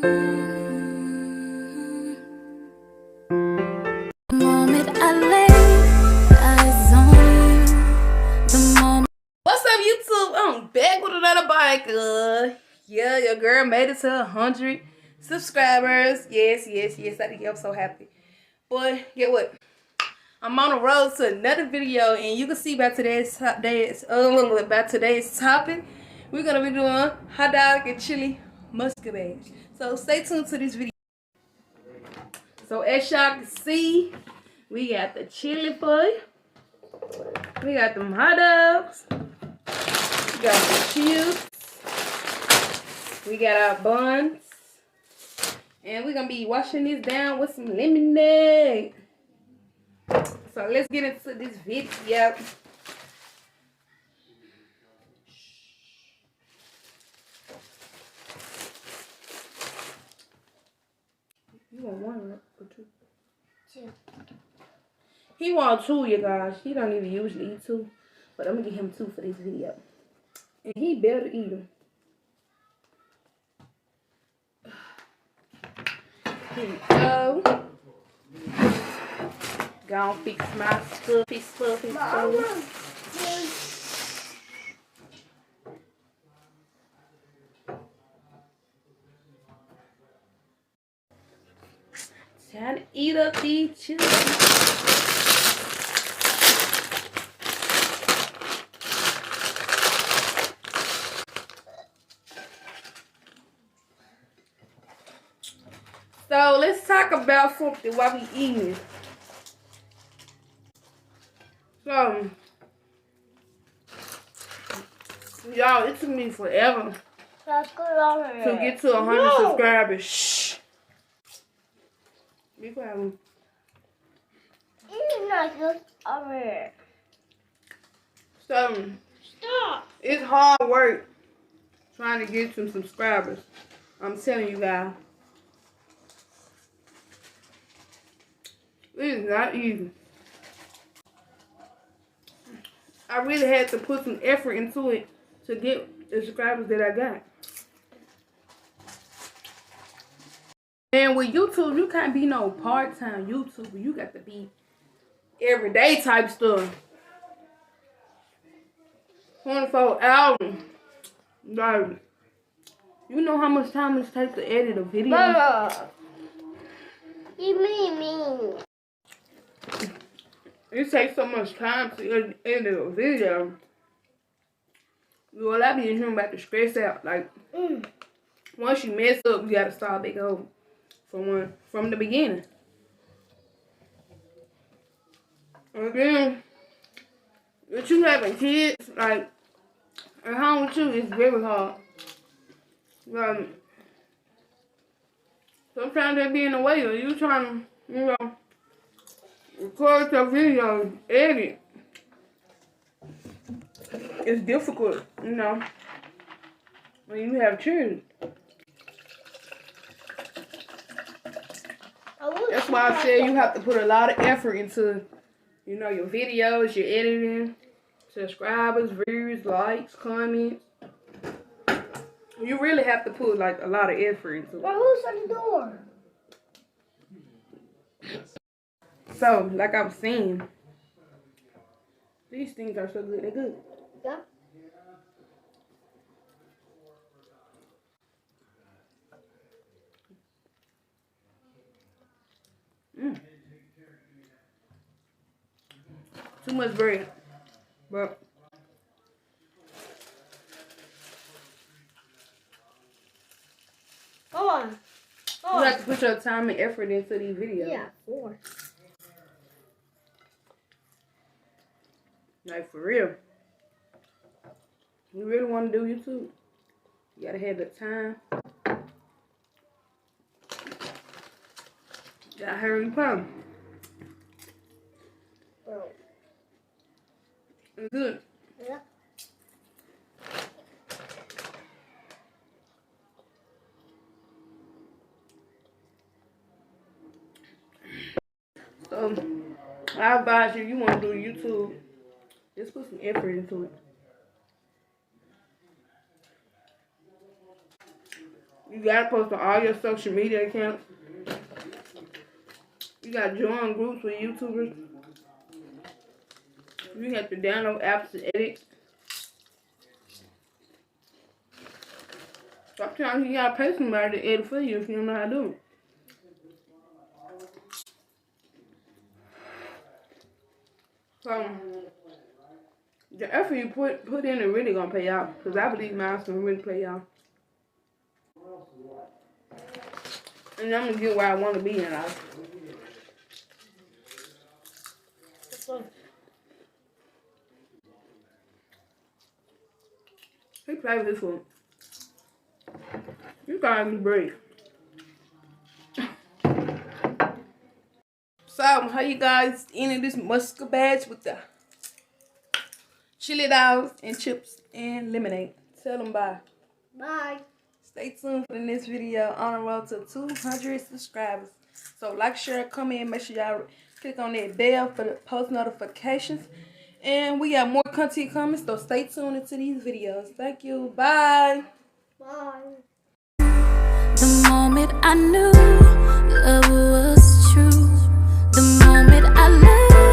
What's up, YouTube? I'm back with another bike. Yeah, your girl made it to 100 subscribers. Yes, I'm so happy. Boy, get what? I'm on the road to another video, and you can see by today's topic, we're gonna be doing hot dog and chili muscovade. So stay tuned to this video. So as y'all can see, we got the chili boy, we got them hot dogs, we got the chips, we got our buns, and we're gonna be washing this down with some lemonade. So let's get into this video. You want one or two? Two. He want two, you guys. He don't even usually eat two, but I'm gonna get him two for this video, and he better eat them. Here we go. Gonna fix my stuff. Time to eat up these chili. So let's talk about something while we eating. So, y'all, it took me forever to get to 100 subscribers. Shh. Be quiet. It's not just over here. So, Stop. it's hard work trying to get some subscribers. I'm telling you guys. It is not easy. I really had to put some effort into it to get the subscribers that I got. And with YouTube, you can't be no part-time YouTuber. You got to be everyday type stuff. 24 hours. Like, you know how much time it takes to edit a video? Mama. You mean. It takes so much time to edit a video. Well, I be in here about to stress out. Like, once you mess up, you gotta start back over from the beginning. Again, with you having kids, like, at home with you, it's very hard. Like, sometimes they be in the way of you trying to, record your video, edit. It's difficult, when you have children. That's why I said you have to put a lot of effort into, your videos, your editing, subscribers, views, likes, comments. You really have to put, a lot of effort into it. But who's at the door? So, like I was saying, these things are so good. They're good. Yeah. Too much bread. But Hold on. you have to put your time and effort into these videos. Yeah, 4. Like, for real. You really want to do YouTube? You gotta have the time. You gotta hurry up. Bro. It's good. Yeah. So, I advise you want to do YouTube, just put some effort into it. You gotta post on all your social media accounts. You gotta join groups with YouTubers. You have to download apps to edit. Sometimes you gotta pay somebody to edit for you if you don't know how to do it. So the effort you put in is really gonna pay off. Cause I believe mine can really pay off. And I'm gonna get where I wanna be in life. He played with his food. You gotta be brave. So, how you guys eating this Mukbang badge with the chili dogs and chips and lemonade? Tell them bye. Bye. Stay tuned for the next video on the road to 200 subscribers. So, like, share, comment, make sure y'all click on that bell for the post notifications. And we got more content coming, so stay tuned into these videos. Thank you. Bye. Bye. The moment I knew love would